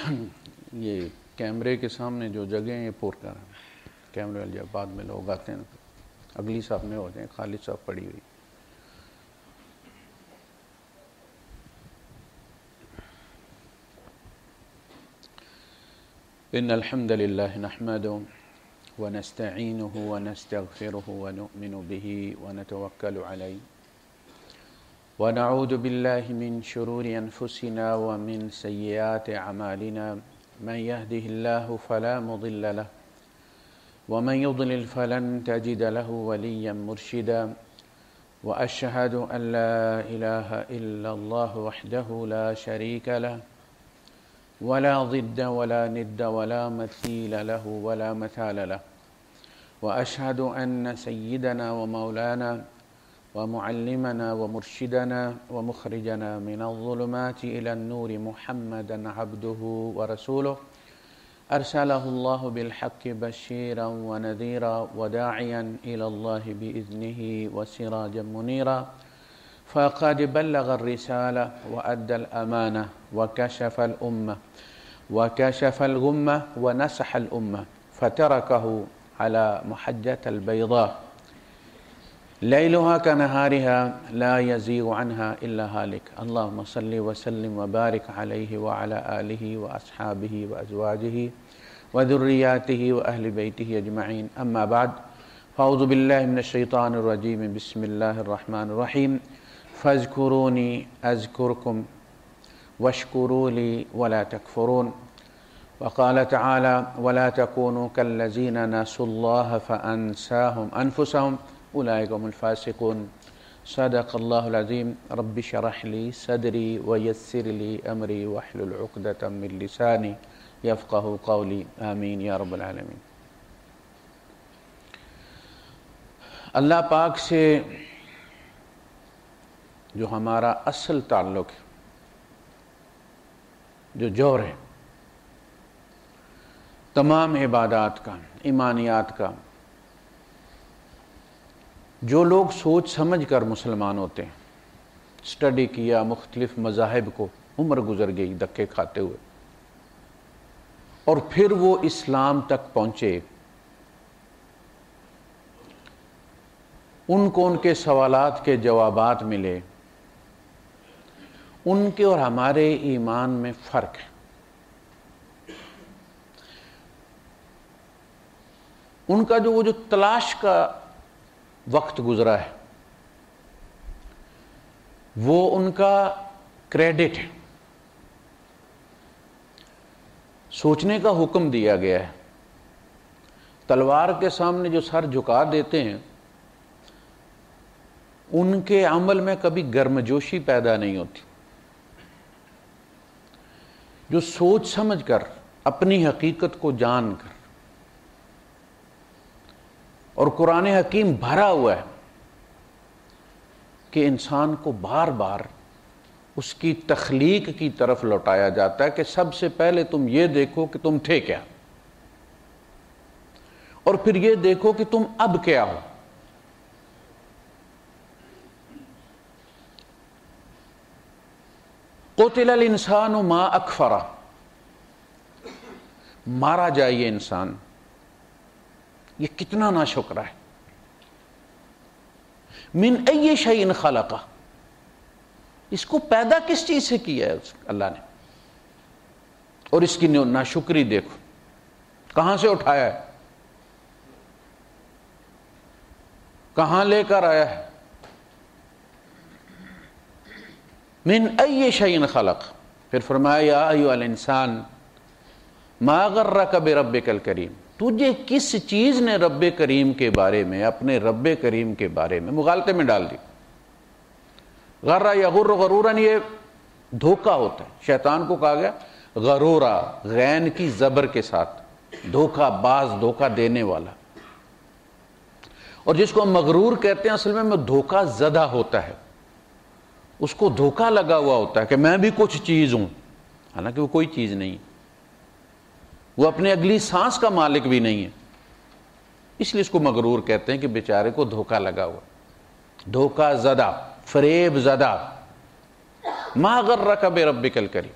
یہ کیمرے کے سامنے جو جگہ ہیں یہ پور کر کیمرے والے جب بعد میں لوگ آتے ہیں اگلی صف میں ہو جائیں، خالی صف پڑی ہوئی. ان الحمد لله نحمده ونستعينه ونستغفره ونؤمن به ونتوكل عليه ونعوذ بالله من شرور انفسنا ومن سيئات اعمالنا من يهده الله فلا مضل له ومن يضلل فلن تجد له وليا مرشدا واشهد ان لا اله الا الله وحده لا شريك له ولا ضد ولا ند ولا مثيل له ولا مثال له وأشهد أن سيدنا ومولانا ومعلمنا ومرشدنا ومخرجنا من الظلمات إلى النور محمدا عبده ورسوله أرسله الله بالحق بشيرا ونذيرا وداعيا إلى الله بإذنه وسراجا منيرا فقد بلغ الرسالة وأدى الأمانة وكشف الأمة وكشف الغمة ونصح الأمة فتركه على محجة البيضاء ليلها كنهارها لا يزيغ عنها إلا هالك اللهم صل وسلم وبارك عليه وعلى آله وأصحابه وأزواجه وذرياته وأهل بيته أجمعين أما بعد فأعوذ بالله من الشيطان الرجيم بسم الله الرحمن الرحيم فاذكروني أذكركم واشكروا لي ولا تكفرون وقال تعالى ولا تكونوا كالذين نسوا الله فأنساهم أنفسهم أولئك هم الفاسقون صدق الله العظيم رب اشرح لي صدري ويسر لي أمري واحلل عقدة من لساني يفقهوا قولي آمين يا رب العالمين. اللہ پاک سے جو ہمارا اصل تعلق ہے، جو جوہر ہے تمام عبادات کا، ایمانیات کا، جو لوگ سوچ سمجھ کر مسلمان ہوتے ہیں، سٹڈی کیا مختلف مذاہب کو، عمر گزر گئی دھکے کھاتے ہوئے، اور پھر وہ اسلام تک پہنچے، ان کو ان کے سوالات کے جوابات ملے، ان کے اور ہمارے ایمان میں فرق ہے. ان کا وہ جو تلاش کا وقت گزرا ہے وہ ان کا کریڈٹ ہے، سوچنے کا حکم دیا گیا ہے. تلوار کے سامنے جو سر جھکا دیتے ہیں ان کے عمل میں کبھی گرمجوشی پیدا نہیں ہوتی. جو سوچ سمجھ کر اپنی حقیقت کو جان کر، اور قرآن حکیم بھرا ہوا ہے کہ انسان کو بار بار اس کی تخلیق کی طرف لوٹایا جاتا ہے کہ سب سے پہلے تم یہ دیکھو کہ تم تھے کیا، اور پھر یہ دیکھو کہ تم اب کیا ہو. قتل الانسان ما اکفرہ، مارا جائے یہ انسان، یہ کتنا ناشکرا ہے. من ای شیء خلقہ، اس کو پیدا کس چیز سے کیا ہے اللہ نے، اور اس کی ناشکری دیکھو کہاں سے اٹھایا ہے، کہاں لے کر آیا ہے. من ای شیء خلق، پھر فرمایا یا ایھا الانسان ما غرک بربک الکریم، تجھے کس چیز نے رب کریم کے بارے میں، اپنے رب کریم کے بارے میں مغالطے میں ڈال دی. غرہ یغر غرورا، یہ دھوکہ ہوتا ہے. شیطان کو کہا گیا غرورا، غین کی زبر کے ساتھ، دھوکہ باز، دھوکہ دینے والا. اور جس کو ہم مغرور کہتے ہیں اصل میں دھوکہ زدہ ہوتا ہے، اس کو دھوکہ لگا ہوا ہوتا ہے کہ میں بھی کچھ چیز ہوں، حالانکہ وہ کوئی چیز نہیں، وہ اپنے اگلی سانس کا مالک بھی نہیں ہے. اس لیے اس کو مغرور کہتے ہیں کہ بیچارے کو دھوکہ لگا ہوا، دھوکہ زدہ، فریب زدہ. ما غرک بربک الکریم،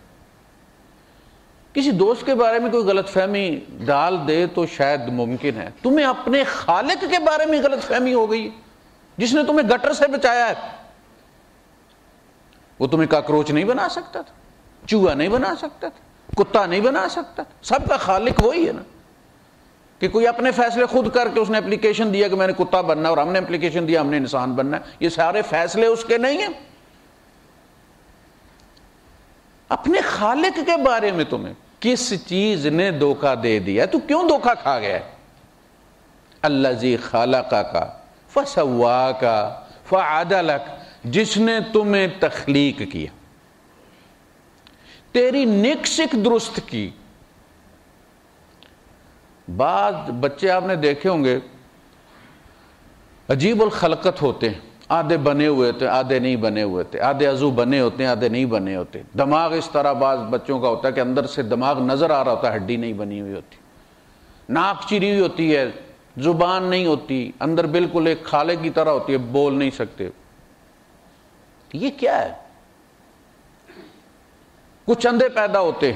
کسی دوست کے بارے میں کوئی غلط فہمی ڈال دے تو شاید ممکن ہے، تمہیں اپنے خالق کے بارے میں غلط فہمی ہو گئی جس نے تمہیں گٹر سے بچایا ہے۔ وہ تمہیں کاکروچ نہیں بنا سکتا تھا، چوہا نہیں بنا سکتا تھا، کتا نہیں بنا سکتا تھا، سب کا خالق وہی ہے نا۔ کہ کوئی اپنے فیصلے خود کر کے اس نے اپلیکیشن دیا کہ میں نے کتا بننا ہے، اور ہم نے اپلیکیشن دیا ہم نے انسان بننا ہے، یہ سارے فیصلے اس کے نہیں ہیں۔ اپنے خالق کے بارے میں تمہیں کس چیز نے دھوکہ دے دیا، تو کیوں دھوکہ کھا گیا ہے؟ الذی خلقک فسواک فعدلک، جس نے تمہیں تخلیق کیا، تیری نیک سک درست کی۔ بعض بچے آپ نے دیکھے ہوں گے عجیب الخلقت ہوتے ہیں، آدھے بنے ہوئے ہوتے ہیں آدھے نہیں بنے ہوئے ہوتے، آدھے عضو بنے ہوتے ہیں آدھے نہیں بنے ہوتے۔ دماغ اس طرح بعض بچوں کا ہوتا ہے کہ اندر سے دماغ نظر آ رہا ہوتا ہے، ہڈی نہیں بنی ہوئی ہوتی، ناک چری ہوئی ہوتی ہے، زبان نہیں ہوتی، اندر بالکل ایک کھالے کی طرح ہوتی ہے، بول نہیں سکتے۔ یہ کیا ہے؟ کچھ اندھے پیدا ہوتے،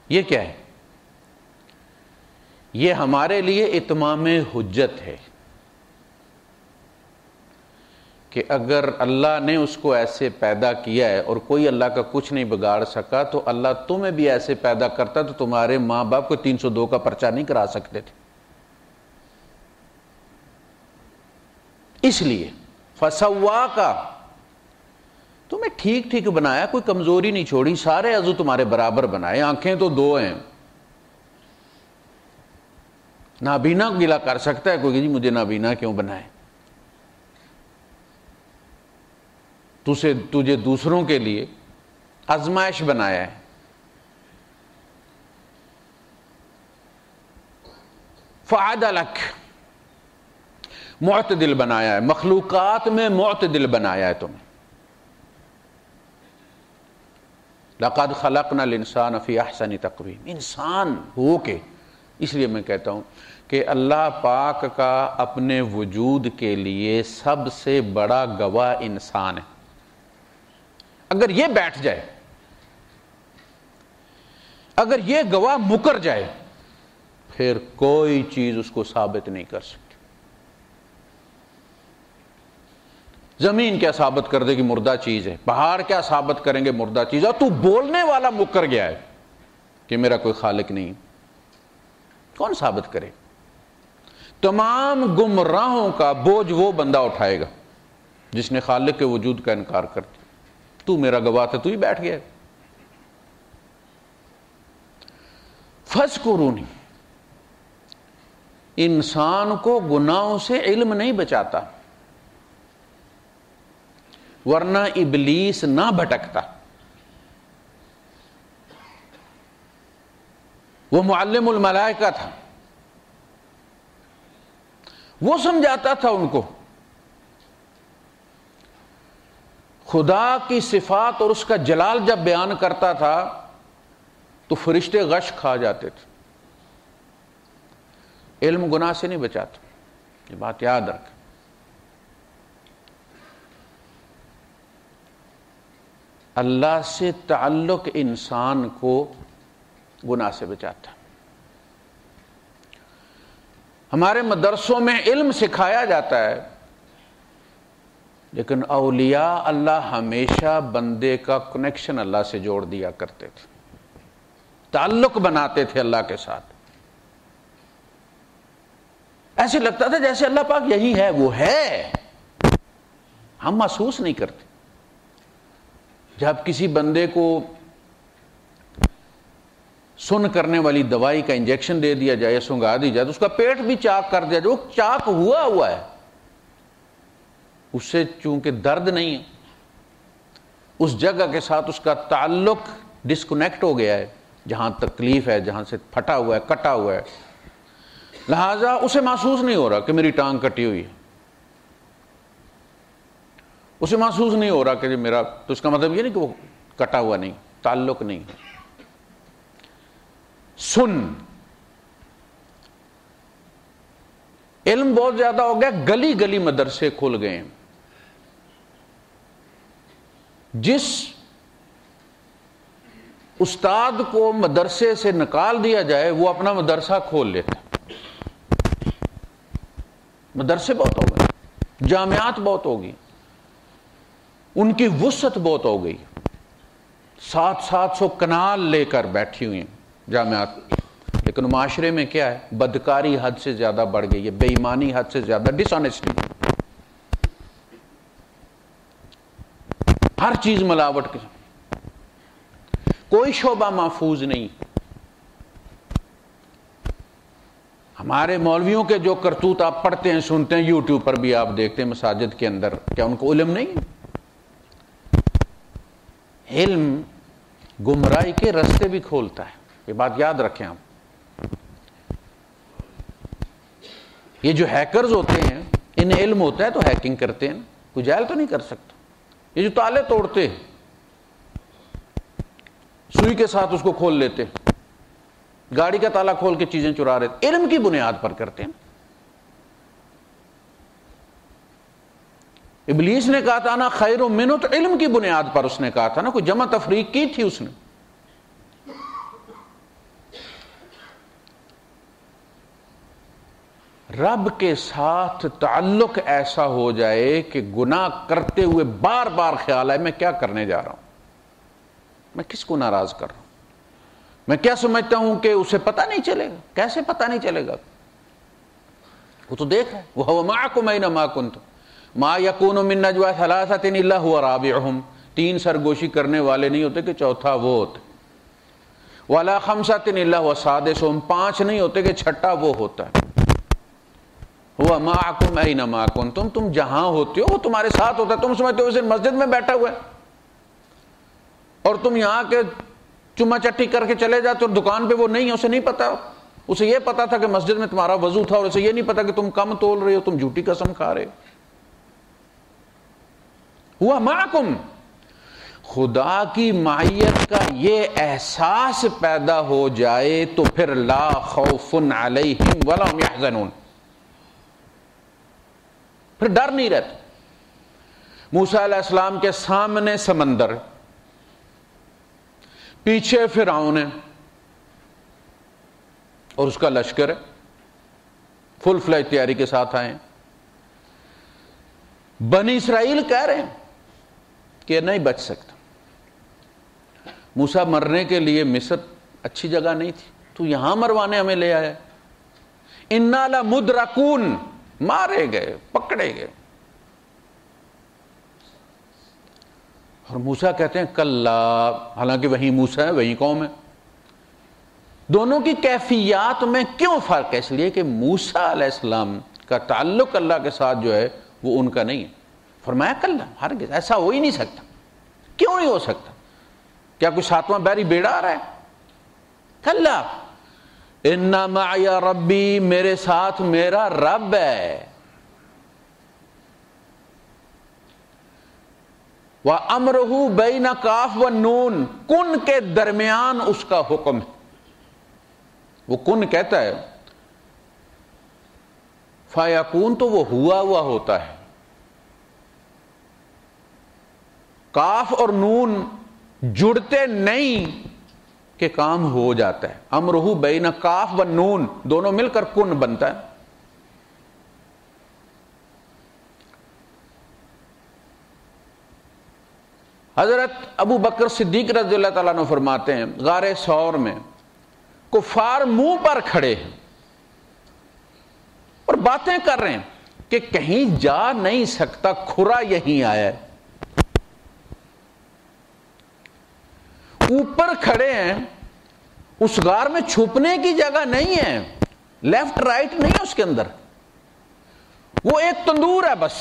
یہ کیا ہے؟ یہ ہمارے لیے اتمام حجت ہے کہ اگر اللہ نے اس کو ایسے پیدا کیا ہے اور کوئی اللہ کا کچھ نہیں بگاڑ سکا، تو اللہ تمہیں بھی ایسے پیدا کرتا تو تمہارے ماں باپ کو 302 کا پرچہ نہیں کرا سکتے تھے۔ اس لیے فسواک، تمہیں ٹھیک ٹھیک بنایا، کوئی کمزوری نہیں چھوڑی، سارے عضو تمہارے برابر بنائے، آنکھیں تو 2 ہیں۔ نابینا گلا کر سکتا ہے کوئی کہ جی مجھے نابینا کیوں بنائے؟ تجھے دوسروں کے لیے آزمائش بنایا ہے۔ فعدلک، معتدل بنایا ہے، مخلوقات میں معتدل بنایا ہے تمہیں۔ لقد خلقنا الانسان فی احسن تقویم، انسان ہو کے، اس لیے میں کہتا ہوں کہ اللہ پاک کا اپنے وجود کے لیے سب سے بڑا گواہ انسان ہے۔ اگر یہ بیٹھ جائے، اگر یہ گواہ مکر جائے، پھر کوئی چیز اس کو ثابت نہیں کر سکتی۔ زمین کیا ثابت کر دے گی مردہ چیز ہے، پہاڑ کیا ثابت کریں گے مردہ چیز ہے، اور تو بولنے والا مکر گیا ہے کہ میرا کوئی خالق نہیں، کون ثابت کرے؟ تمام گمراہوں کا بوجھ وہ بندہ اٹھائے گا جس نے خالق کے وجود کا انکار کر دیا۔ تو میرا گواہ تھا، تو ہی بیٹھ گیا۔ فاذکرونی، انسان کو گناہوں سے علم نہیں بچاتا، ورنہ ابلیس نہ بھٹکتا۔ وہ معلم الملائکہ تھا، وہ سمجھاتا تھا ان کو خدا کی صفات اور اس کا جلال جب بیان کرتا تھا تو فرشتے غش کھا جاتے تھے۔ علم گناہ سے نہیں بچاتا، یہ بات یاد رکھ۔ اللہ سے تعلق انسان کو گناہ سے بچاتا۔ ہمارے مدرسوں میں علم سکھایا جاتا ہے، لیکن اولیاء اللہ ہمیشہ بندے کا کنیکشن اللہ سے جوڑ دیا کرتے تھے، تعلق بناتے تھے اللہ کے ساتھ۔ ایسے لگتا تھا جیسے اللہ پاک یہی ہے، وہ ہے، ہم محسوس نہیں کرتے۔ جب کسی بندے کو سن کرنے والی دوائی کا انجیکشن دے دیا جائے، سنگا دی جائے، تو اس کا پیٹ بھی چاک کر دیا جائے، وہ چاک ہوا ہے، اس سے چونکہ درد نہیں ہے، اس جگہ کے ساتھ اس کا تعلق ڈسکنیکٹ ہو گیا ہے، جہاں تکلیف ہے، جہاں سے پھٹا ہوا ہے، کٹا ہوا ہے، لہذا اسے محسوس نہیں ہو رہا کہ میری ٹانگ کٹی ہوئی ہے، اسے محسوس نہیں ہو رہا کہ میرا، تو اس کا مطلب یہ نہیں کہ وہ کٹا ہوا نہیں، تعلق نہیں۔ سن، علم بہت زیادہ ہو گیا، گلی گلی مدرسے کھل گئے ہیں۔ جس استاد کو مدرسے سے نکال دیا جائے وہ اپنا مدرسہ کھول لیتا. مدرسے بہت ہو گئے, جامعات بہت ہوگی, ان کی وسعت بہت ہو گئی, 700 کنال لے کر بیٹھی ہوئی ہیں جامعات, لیکن معاشرے میں کیا ہے؟ بدکاری حد سے زیادہ بڑھ گئی ہے, بے ایمانی حد سے زیادہ, ڈس آنیسٹی, ہر چیز ملاوٹ کی, کوئی شعبہ محفوظ نہیں. ہمارے مولویوں کے جو کرتوت آپ پڑھتے ہیں, سنتے ہیں, یوٹیوب پر بھی آپ دیکھتے ہیں مساجد کے اندر, کیا ان کو علم نہیں؟ علم گمراہی کے راستے بھی کھولتا ہے, یہ بات یاد رکھیں آپ. یہ جو ہیکرز ہوتے ہیں انہیں علم ہوتا ہے تو ہیکنگ کرتے ہیں, کوئی جاہل تو نہیں کر سکتا. یہ جو تالے توڑتے ہیں سوئی کے ساتھ اس کو کھول لیتے, گاڑی کا تالا کھول کے چیزیں چرا رہے, علم کی بنیاد پر کرتے ہیں. ابلیس نے کہا تھا نا خیر منہ, تو علم کی بنیاد پر اس نے کہا تھا نا, کوئی جمع تفریق کی تھی اس نے. رب کے ساتھ تعلق ایسا ہو جائے کہ گناہ کرتے ہوئے بار بار خیال آئے میں کیا کرنے جا رہا ہوں, میں کس کو ناراض کر رہا ہوں, میں کیا سمجھتا ہوں کہ اسے پتہ نہیں چلے گا. کیسے پتہ نہیں چلے گا؟ وہ تو دیکھ ہے, وَهُوَ مَعَكُمْ أَيْنَمَا كُنتُمْ مَا يَكُونُ مِن نَجْوَىٰ ثَلَاثَةٍ إِلَّا هُوَ رَابِعُهُمْ, 3 سرگوشی کرنے والے نہیں ہوتے کہ چوتھا وہ ہوتے. وَلَا خَمْسَةٍ إِلَّا هُوَ سَادِسُهُمْ, 5 نہیں ہوتے کہ چھٹا وہ ہوتا ہے. هُوَ مَعَكُمْ أَيْنَمَا كُنتُمْ, تم جہاں ہوتے ہو وہ تمہارے ساتھ ہوتا ہے. تم سمجھتے ہو اسے مسجد میں بیٹھا ہوا ہے اور تم یہاں کے چما چٹی کر کے چلے جاتے, اور دکان پہ وہ نہیں ہے, اسے نہیں پتا. اسے یہ پتا تھا کہ مسجد میں تمہارا وضو تھا, اور اسے یہ نہیں پتا کہ تم کم تول رہے ہو, تم جھوٹی قسم کھا رہے ہو. ہوا معکم, خدا کی معیت کا یہ احساس پیدا ہو جائے تو پھر لا خوف علیہم ولا هم یحزنون, پھر ڈر نہیں رہتا. موسیٰ علیہ السلام کے سامنے سمندر, پیچھے فرعون ہے اور اس کا لشکر ہے, فل فلیج تیاری کے ساتھ آئے ہیں. بنی اسرائیل کہہ رہے ہیں کہ نہیں بچ سکتا. موسیٰ مرنے کے لیے مصر اچھی جگہ نہیں تھی, تو یہاں مروانے ہمیں لے آیا. انا لمدرکون, مارے گئے, پکڑے گئے. اور موسیٰ کہتے ہیں کلا, حالانکہ وہی موسیٰ ہے وہی قوم ہے. دونوں کی کیفیات میں کیوں فرق ہے؟ اس لیے کہ موسیٰ علیہ السلام کا تعلق اللہ کے ساتھ جو ہے وہ ان کا نہیں ہے. فرمایا کلا, ہرگز ایسا ہو ہی نہیں سکتا. کیوں نہیں ہو سکتا؟ کیا کوئی 7واں بحری بیڑا آ رہا ہے؟ کلا ان معی ربی, میرے ساتھ میرا رب ہے. وَأَمْرُهُ بَيْنَ قَاف وَالنُّونِ, کن کے درمیان اس کا حکم ہے. وہ کن کہتا ہے, فَيَكُونُ تو وہ ہوا ہوا ہوتا ہے. کاف اور نون جڑتے نہیں کہ کام ہو جاتا ہے. امرہ بین کاف و نون, دونوں مل کر کن بنتا ہے. حضرت ابو بکر صدیق رضی اللہ تعالیٰ عنہ فرماتے ہیں غار ثور میں کفار منہ پر کھڑے ہیں اور باتیں کر رہے ہیں کہ کہیں جا نہیں سکتا, کھرا یہیں آیا ہے. اوپر کھڑے ہیں, اس غار میں چھپنے کی جگہ نہیں ہے, لیفٹ رائٹ نہیں ہے اس کے اندر, وہ ایک تندور ہے بس.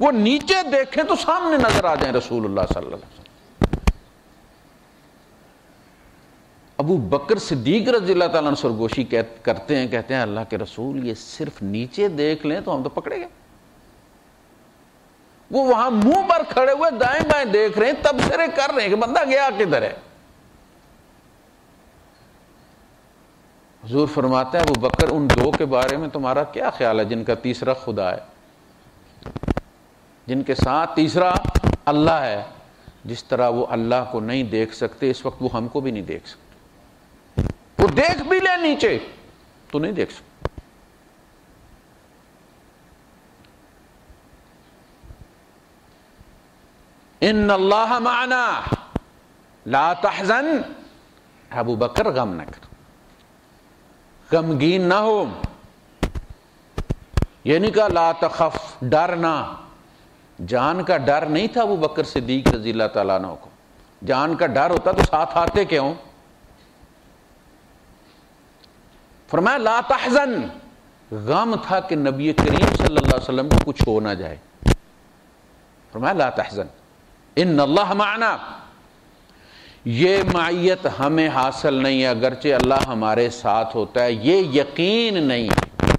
وہ نیچے دیکھیں تو سامنے نظر آ جائیں رسول اللہ صلی اللہ علیہ وسلم. ابو بکر صدیق رضی اللہ تعالیٰ عنہ سرگوشی کرتے ہیں, کہتے ہیں اللہ کے رسول یہ صرف نیچے دیکھ لیں تو ہم تو پکڑے گئے. وہ وہاں منہ پر کھڑے ہوئے دائیں بائیں دیکھ رہے ہیں, تبصرے کر رہے ہیں کہ بندہ گیا کدھر ہے. حضور فرماتا ہے ابو بکر ان دو کے بارے میں تمہارا کیا خیال ہے جن کا تیسرا خدا ہے, جن کے ساتھ تیسرا اللہ ہے, جس طرح وہ اللہ کو نہیں دیکھ سکتے اس وقت وہ ہم کو بھی نہیں دیکھ سکتے. وہ دیکھ بھی لے نیچے تو نہیں دیکھ سکتے. ان اللہ معنا لا تحزن، ابو بکر غم نہ کر، غمگین نہ ہو. یہ نہیں کہا لا تخف، ڈرنا. جان کا ڈر نہیں تھا ابو بکر صدیق رضی اللہ تعالیٰ عنہ کو. جان کا ڈر ہوتا تو ساتھ آتے کیوں؟ فرمایا لا تحزن، غم تھا کہ نبی کریم صلی اللہ علیہ وسلم کو کچھ ہو نہ جائے. فرمایا لا تحزن ان اللہ معنا. یہ معیت ہمیں حاصل نہیں ہے اگرچہ اللہ ہمارے ساتھ ہوتا ہے، یہ یقین نہیں ہے.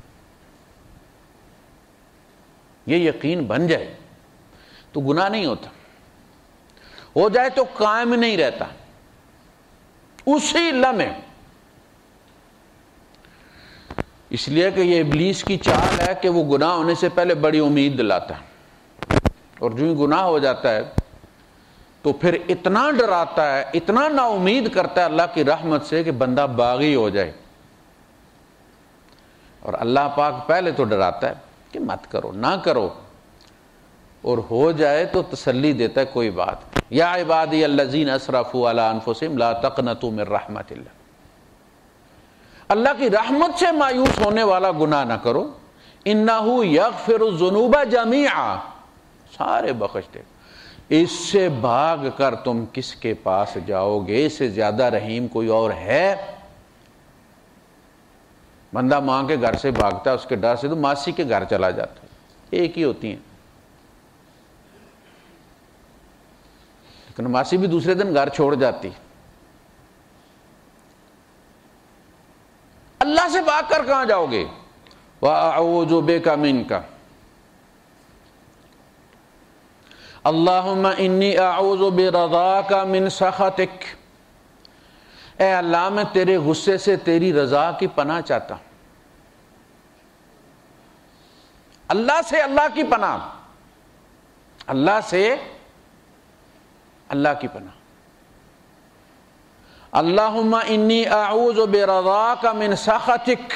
یہ یقین بن جائے تو گناہ نہیں ہوتا، ہو جائے تو قائم نہیں رہتا اسی لمحے. اس لیے کہ یہ ابلیس کی چال ہے کہ وہ گناہ ہونے سے پہلے بڑی امید دلاتا ہے، اور جو ہی گناہ ہو جاتا ہے تو پھر اتنا ڈراتا ہے، اتنا نا امید کرتا ہے اللہ کی رحمت سے کہ بندہ باغی ہو جائے. اور اللہ پاک پہلے تو ڈراتا ہے کہ مت کرو، نہ کرو، اور ہو جائے تو تسلی دیتا ہے کوئی بات. یا عبادی الذین اسرفوا علی انفسہم لا تقنطوا من رحمت اللہ. اللہ کی رحمت سے مایوس ہونے والا گناہ نہ کرو. انہ یغفر الذنوب جمیعا، سارے بخش دے. اس سے بھاگ کر تم کس کے پاس جاؤ گے؟ اس سے زیادہ رحیم کوئی اور ہے؟ بندہ ماں کے گھر سے بھاگتا ہے اس کے ڈر سے تو ماسی کے گھر چلا جاتا ہے، ایک ہی ہوتی ہیں. لیکن ماسی بھی دوسرے دن گھر چھوڑ جاتی. اللہ سے بھاگ کر کہاں جاؤ گے؟ وَأَعُوذُ بِكَ مِنْكَ اللہم انی اعوذ برضاک من سخطک. اے اللہ میں تیرے غصے سے تیری رضا کی پناہ چاہتا ہوں. اللہ سے اللہ کی پناہ، اللہ سے اللہ کی پناہ. اللہم انی اعوذ برضاک من سخطک،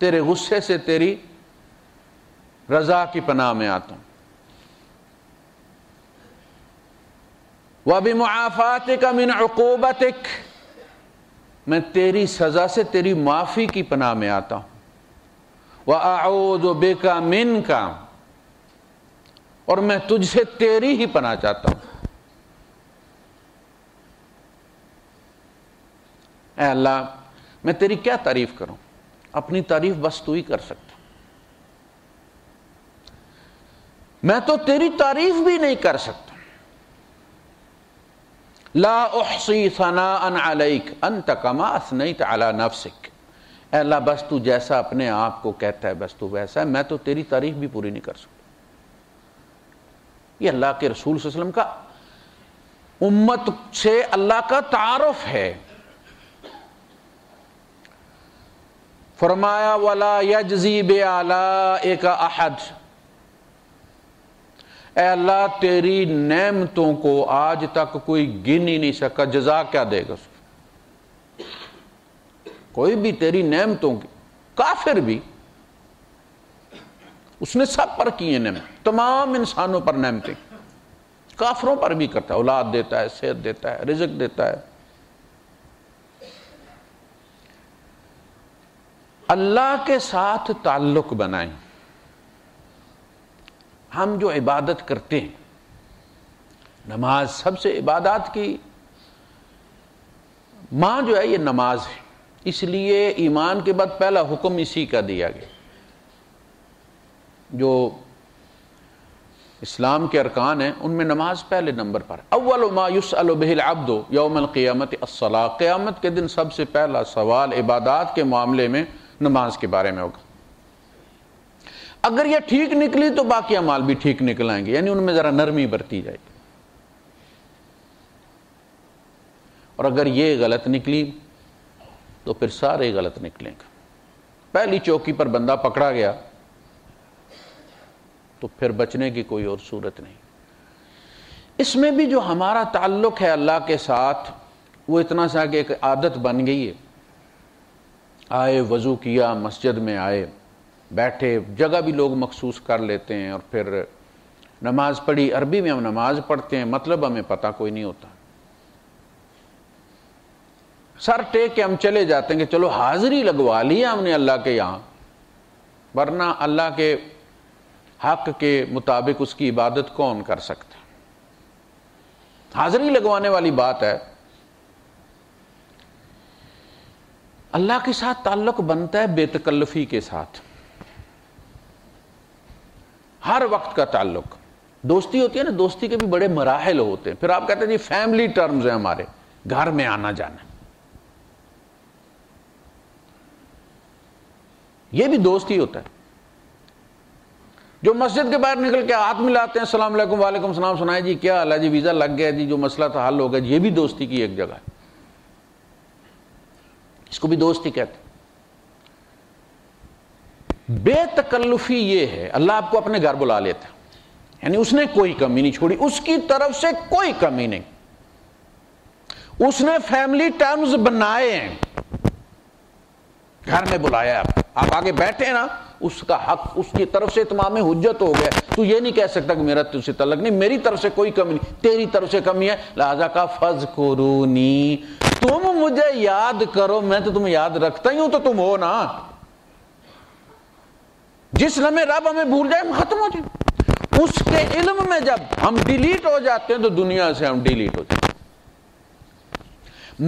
تیرے غصے سے تیری رضا کی پناہ میں آتا ہوں. وَبِمُعَافَاتِكَ مِنْ عُقُوبَتِكَ، میں تیری سزا سے تیری معافی کی پناہ میں آتا ہوں. وَأَعُوذُ بِكَ مِنْكَ، اور میں تجھ سے تیری ہی پناہ چاہتا ہوں. اے اللہ میں تیری کیا تعریف کروں؟ اپنی تعریف بس تو ہی کر سکتا. میں تو تیری تعریف بھی نہیں کر سکتا. لا احصی ثناء علیک انت کما اثنیت علی نفسک. اے اللہ بس تو جیسا اپنے آپ کو کہتا ہے بس تو ویسا ہے، میں تو تیری تعریف بھی پوری نہیں کر سکتا. یہ اللہ کے رسول صلی اللہ علیہ وسلم کا امت سے اللہ کا تعارف ہے. فرمایا ولا یجزی بآلائک احد. اے اللہ تیری نعمتوں کو آج تک کوئی گن ہی نہیں سکا، جزا کیا دے گا؟ کوئی بھی تیری نعمتوں کی، کافر بھی، اس نے سب پر کی ہیں نعمت، تمام انسانوں پر نعمتیں، کافروں پر بھی کرتا ہے، اولاد دیتا ہے، صحت دیتا ہے، رزق دیتا ہے. اللہ کے ساتھ تعلق بنائیں. ہم جو عبادت کرتے ہیں، نماز سب سے عبادات کی ماں جو ہے یہ نماز ہے. اس لیے ایمان کے بعد پہلا حکم اسی کا دیا گیا. جو اسلام کے ارکان ہیں ان میں نماز پہلے نمبر پر. اول ما یسأل بہ العبد یوم القیامت الصلاۃ. قیامت کے دن سب سے پہلا سوال عبادات کے معاملے میں نماز کے بارے میں ہوگا. اگر یہ ٹھیک نکلی تو باقی اعمال بھی ٹھیک نکل آئیں گے، یعنی ان میں ذرا نرمی برتی جائے گی. اور اگر یہ غلط نکلی تو پھر سارے غلط نکلیں گے. پہلی چوکی پر بندہ پکڑا گیا تو پھر بچنے کی کوئی اور صورت نہیں. اس میں بھی جو ہمارا تعلق ہے اللہ کے ساتھ وہ اتنا سا کہ ایک عادت بن گئی ہے. آئے وضو کیا، مسجد میں آئے، بیٹھے، جگہ بھی لوگ مخصوص کر لیتے ہیں، اور پھر نماز پڑھی. عربی میں ہم نماز پڑھتے ہیں، مطلب ہمیں پتہ کوئی نہیں ہوتا. سر ٹیک کے ہم چلے جاتے ہیں کہ چلو حاضری لگوا لی ہم نے اللہ کے یہاں، ورنہ اللہ کے حق کے مطابق اس کی عبادت کون کر سکتا ہے؟ حاضری لگوانے والی بات ہے. اللہ کے ساتھ تعلق بنتا ہے بے تکلفی کے ساتھ، ہر وقت کا تعلق. دوستی ہوتی ہے نا، دوستی کے بھی بڑے مراحل ہوتے ہیں. پھر آپ کہتے ہیں جی فیملی ٹرمز ہیں ہمارے، گھر میں آنا جانا، یہ بھی دوستی ہوتا ہے. جو مسجد کے باہر نکل کے ہاتھ ملاتے ہیں، السلام علیکم، وعلیکم السلام، سنائے جی کیا حال ہے جی، ویزا لگ گیا جی، جو مسئلہ تھا حل ہو گیا، یہ بھی دوستی کی ایک جگہ ہے. اس کو بھی دوستی کہتے ہیں. بے تکلفی یہ ہے، اللہ آپ کو اپنے گھر بلا لیتا ہے، یعنی اس نے کوئی کمی نہیں چھوڑی، اس کی طرف سے کوئی کمی نہیں. اس نے فیملی ٹرمز بنائے ہیں، گھر میں بلایا آپ آگے بیٹھے نا، اس کا حق اس کی طرف سے اتمام حجت ہو گیا. تو یہ نہیں کہہ سکتا کہ میرا تجھ سے تعلق نہیں، میری طرف سے کوئی کمی نہیں، تیری طرف سے کمی ہے، لہذا کا فذکرونی، تم مجھے یاد کرو، میں تو تمہیں یاد رکھتا ہی ہوں، تو تم ہو نا. جس لمحے رب ہمیں بھول جائے ہم ختم ہو جائے. اس کے علم میں جب ہم ڈیلیٹ ہو جاتے ہیں تو دنیا سے ہم ڈیلیٹ ہو جاتے ہیں.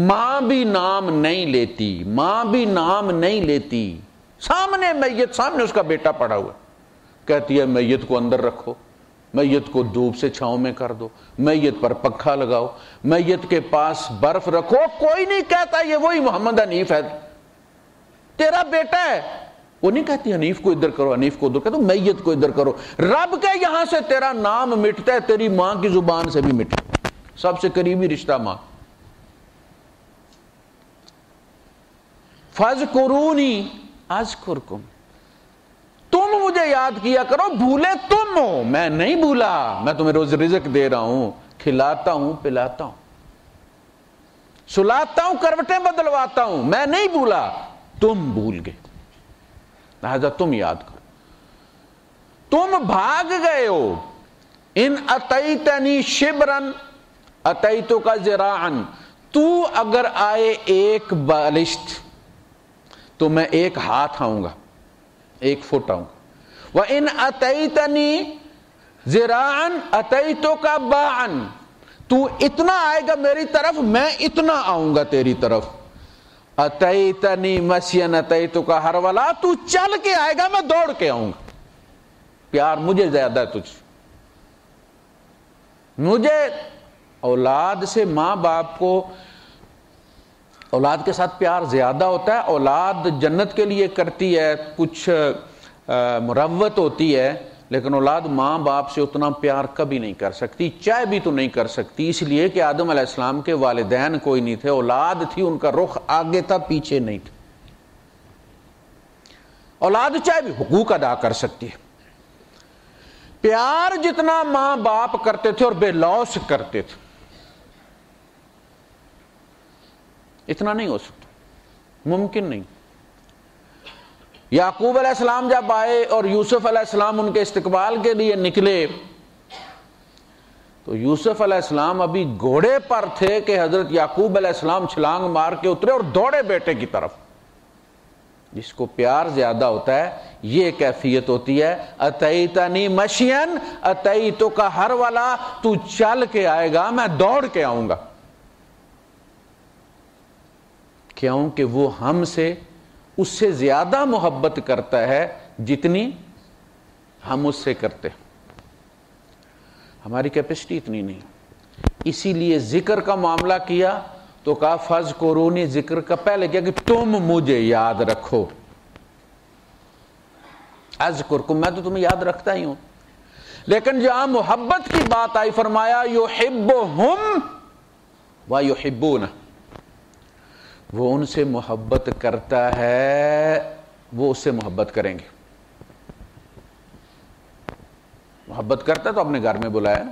ماں بھی نام نہیں لیتی، ماں بھی نام نہیں لیتی. سامنے میت، سامنے اس کا بیٹا پڑا ہوا، کہتی ہے میت کو اندر رکھو، میت کو دھوپ سے چھاؤں میں کر دو، میت پر پنکھا لگاؤ، میت کے پاس برف رکھو. کوئی نہیں کہتا یہ وہی محمد حنیف ہے، تیرا بیٹا ہے. وہ نہیں کہتی حنیف کو ادھر کرو، حنیف کو ادھر کرو، میت کو ادھر کرو. رب کے یہاں سے تیرا نام مٹتا ہے، تیری ماں کی زبان سے بھی مٹتا ہے. سب سے قریبی رشتہ ماں. فَاذْكُرُونِي أَذْكُرْكُمْ، تم مجھے یاد کیا کرو، بھولے تم ہو، میں نہیں بھولا. میں تمہیں روز رزق دے رہا ہوں، کھلاتا ہوں، پلاتا ہوں، سلاتا ہوں، کروٹیں بدلواتا ہوں، میں نہیں بھولا. تم بھول گئے، لہذا تم یاد کرو. تم بھاگ گئے ہو. ان اتیتنی شبرن اتیتک ذراعن، تو اگر آئے ایک بالشت تو میں ایک ہاتھ آؤں گا، ایک فٹ آؤں گا. وَإِنْ أَتَيْتَنِي ذِرَاعًا أَتَيْتُكَ بَاعًا، تو اتنا آئے گا میری طرف، میں اتنا آؤں گا تیری طرف. أَتَيْتَنِي مَشْيًا أَتَيْتُكَ هَرْوَلًا، تو چل کے آئے گا، میں دوڑ کے آؤں گا. پیار مجھے زیادہ ہے تجھ سے. مجھے اولاد سے، ماں باپ کو اولاد کے ساتھ پیار زیادہ ہوتا ہے. اولاد جنت کے لیے کرتی ہے، کچھ مروت ہوتی ہے، لیکن اولاد ماں باپ سے اتنا پیار کبھی نہیں کر سکتی، چاہے بھی تو نہیں کر سکتی. اس لیے کہ آدم علیہ السلام کے والدین کوئی نہیں تھے، اولاد تھی، ان کا رخ آگے تھا، پیچھے نہیں تھا. اولاد چاہے بھی حقوق ادا کر سکتی ہے. پیار جتنا ماں باپ کرتے تھے اور بے لوث کرتے تھے، اتنا نہیں ہو سکتا، ممکن نہیں. یعقوب علیہ السلام جب آئے اور یوسف علیہ السلام ان کے استقبال کے لیے نکلے، تو یوسف علیہ السلام ابھی گھوڑے پر تھے کہ حضرت یعقوب علیہ السلام چھلانگ مار کے اترے اور دوڑے بیٹے کی طرف. جس کو پیار زیادہ ہوتا ہے یہ کیفیت ہوتی ہے. اتیتنی مشین اتیتک ہرولا، تو چل کے آئے گا، میں دوڑ کے آؤں گا. کیوں کہ وہ ہم سے اس سے زیادہ محبت کرتا ہے جتنی ہم اس سے کرتے. ہماری کیپیسٹی اتنی نہیں. اسی لیے ذکر کا معاملہ کیا تو کہا فَاذْكُرُونِي، ذکر کا پہلے کیا کہ تم مجھے یاد رکھو. اذکرکم، میں تو تمہیں یاد رکھتا ہی ہوں. لیکن جہاں محبت کی بات آئی فرمایا یحبہم ویحبونہ، وہ ان سے محبت کرتا ہے، وہ اس سے محبت کریں گے. محبت کرتا ہے تو اپنے گھر میں بلایا نا.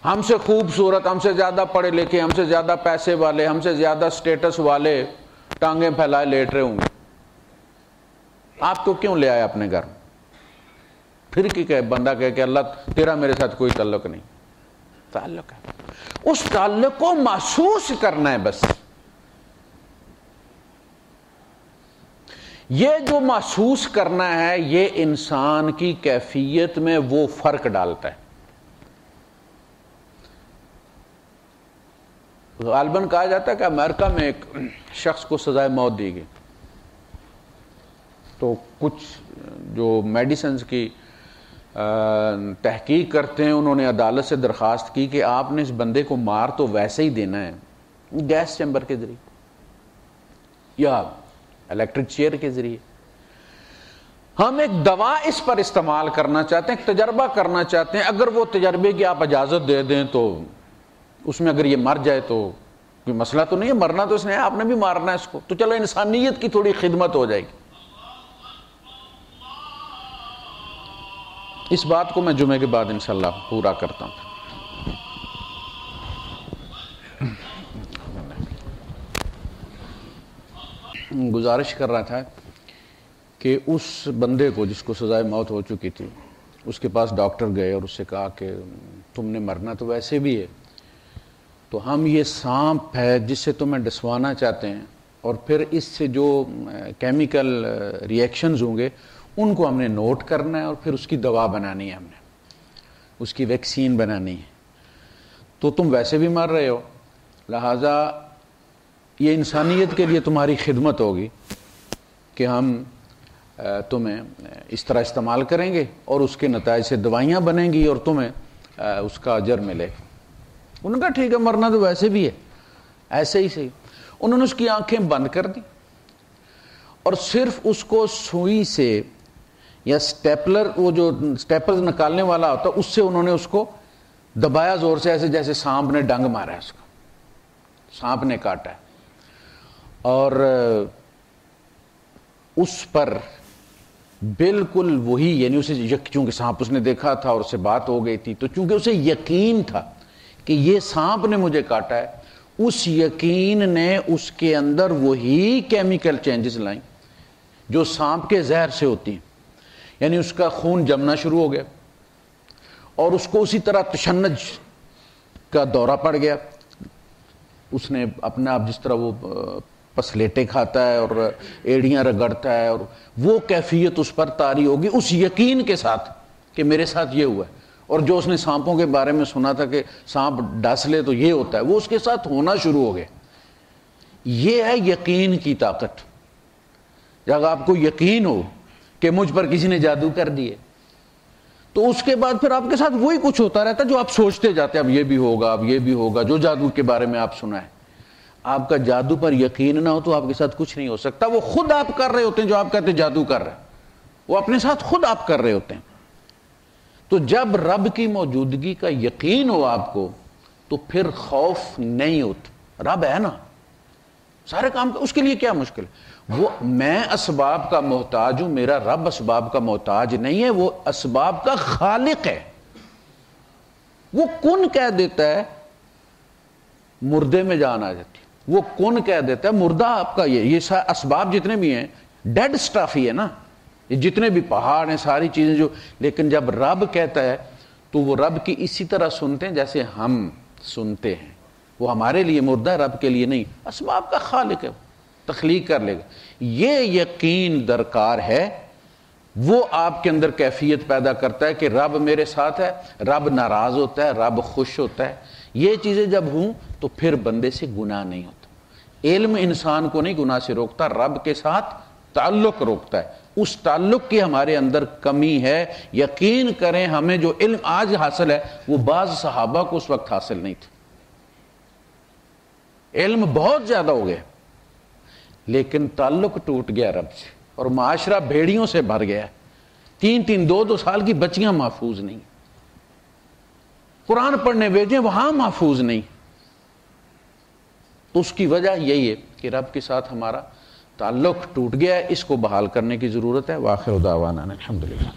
ہم سے خوبصورت، ہم سے زیادہ پڑھے لکھے، ہم سے زیادہ پیسے والے، ہم سے زیادہ سٹیٹس والے ٹانگیں پھیلائے لیٹ رہے ہوں گے. آپ کو کیوں لے آئے اپنے گھر؟ پھر کی کہ بندہ کہے کہ اللہ تیرا میرے ساتھ کوئی تعلق نہیں. تعلق ہے، اس تعلق کو محسوس کرنا ہے بس. یہ جو محسوس کرنا ہے یہ انسان کی کیفیت میں وہ فرق ڈالتا ہے. غالباً کہا جاتا ہے کہ امریکہ میں ایک شخص کو سزائے موت دی گئی، تو کچھ جو میڈیسنز کی تحقیق کرتے ہیں انہوں نے عدالت سے درخواست کی کہ آپ نے اس بندے کو مار تو ویسے ہی دینا ہے، گیس چیمبر کے ذریعے یا الیکٹرک چیئر کے ذریعے. ہم ایک دوا اس پر استعمال کرنا چاہتے ہیں، ایک تجربہ کرنا چاہتے ہیں. اگر وہ تجربے کی آپ اجازت دے دیں تو اس میں اگر یہ مر جائے تو کوئی مسئلہ تو نہیں ہے، مرنا تو اس نے ہے، آپ نے بھی مارنا ہے اس کو، تو چلو انسانیت کی تھوڑی خدمت ہو جائے گی. اس بات کو میں جمعے کے بعد انشاءاللہ پورا کرتا ہوں. گزارش کر رہا تھا کہ اس بندے کو جس کو سزائے موت ہو چکی تھی، اس کے پاس ڈاکٹر گئے اور اس سے کہا کہ تم نے مرنا تو ویسے بھی ہے، تو ہم یہ سانپ ہے جس سے تمہیں ڈسوانا چاہتے ہیں، اور پھر اس سے جو کیمیکل ریئیکشنز ہوں گے ان کو ہم نے نوٹ کرنا ہے اور پھر اس کی دوا بنانی ہے، ہم نے اس کی ویکسین بنانی ہے. تو تم ویسے بھی مر رہے ہو، لہٰذا یہ انسانیت کے لیے تمہاری خدمت ہوگی کہ ہم تمہیں اس طرح استعمال کریں گے اور اس کے نتائج سے دوائیاں بنیں گی اور تمہیں اس کا اجر ملے گا. انہوں نے کہا ٹھیک ہے، مرنا تو ویسے بھی ہے، ایسے ہی صحیح. انہوں نے اس کی آنکھیں بند کر دی اور صرف اس کو سوئی سے یا سٹیپلر، وہ جو سٹیپلز نکالنے والا ہوتا اس سے انہوں نے اس کو دبایا زور سے، ایسے جیسے سانپ نے ڈنگ مارا ہے، اس کو سانپ نے کاٹا ہے. اور اس پر بالکل وہی، یعنی اسے چونکہ سانپ اس نے دیکھا تھا اور اس سے بات ہو گئی تھی، تو چونکہ اسے یقین تھا کہ یہ سانپ نے مجھے کاٹا ہے، اس یقین نے اس کے اندر وہی کیمیکل چینجز لائیں جو سانپ کے زہر سے ہوتی ہیں. یعنی اس کا خون جمنا شروع ہو گیا اور اس کو اسی طرح تشنج کا دورہ پڑ گیا. اس نے اپنا آپ جس طرح وہ پسلیٹیں کھاتا ہے اور ایڑیاں رگڑتا ہے، اور وہ کیفیت اس پر طاری ہوگی اس یقین کے ساتھ کہ میرے ساتھ یہ ہوا ہے. اور جو اس نے سانپوں کے بارے میں سنا تھا کہ سانپ ڈس لے تو یہ ہوتا ہے، وہ اس کے ساتھ ہونا شروع ہو گیا. یہ ہے یقین کی طاقت. جب آپ کو یقین ہو کہ مجھ پر کسی نے جادو کر دیے، تو اس کے بعد پھر آپ کے ساتھ وہی کچھ ہوتا رہتا ہے جو آپ سوچتے جاتے ہیں، اب یہ بھی ہوگا، اب یہ بھی ہوگا. جو جادو کے بارے میں آپ سنا ہے، آپ کا جادو پر یقین نہ ہو تو آپ کے ساتھ کچھ نہیں ہو سکتا. وہ خود آپ کر رہے ہوتے ہیں جو آپ کہتے ہیں جادو کر رہے ہیں، وہ اپنے ساتھ خود آپ کر رہے ہوتے ہیں. تو جب رب کی موجودگی کا یقین ہو آپ کو تو پھر خوف نہیں ہوتا. رب ہے نا، سارے کام اس کے لیے کیا مشکل ہے؟ وہ میں اسباب کا محتاج ہوں، میرا رب اسباب کا محتاج نہیں ہے، وہ اسباب کا خالق ہے. وہ کن کہہ دیتا ہے، مردے میں جان آ جاتی. وہ کن کہہ دیتا ہے، مردہ آپ کا یہ اسباب جتنے بھی ہیں ڈیڈ سٹف ہی ہے نا، یہ جتنے بھی پہاڑ ہیں ساری چیزیں جو. لیکن جب رب کہتا ہے تو وہ رب کی اسی طرح سنتے ہیں جیسے ہم سنتے ہیں. وہ ہمارے لیے مردہ ہے، رب کے لیے نہیں. اسباب کا خالق ہے، تخلیق کر لے گا. یہ یقین درکار ہے، وہ آپ کے اندر کیفیت پیدا کرتا ہے کہ رب میرے ساتھ ہے، رب ناراض ہوتا ہے، رب خوش ہوتا ہے. یہ چیزیں جب ہوں تو پھر بندے سے گناہ نہیں ہوتا. علم انسان کو نہیں گناہ سے روکتا، رب کے ساتھ تعلق روکتا ہے. اس تعلق کی ہمارے اندر کمی ہے. یقین کریں ہمیں جو علم آج حاصل ہے وہ بعض صحابہ کو اس وقت حاصل نہیں تھا. علم بہت زیادہ ہو گیا لیکن تعلق ٹوٹ گیا رب سے، اور معاشرہ بھیڑیوں سے بھر گیا. 3-2 سال کی بچیاں محفوظ نہیں، قرآن پڑھنے بھیجیں وہاں محفوظ نہیں. تو اس کی وجہ یہی ہے کہ رب کے ساتھ ہمارا تعلق ٹوٹ گیا ہے. اس کو بحال کرنے کی ضرورت ہے. وآخر دعوانا الحمدللہ.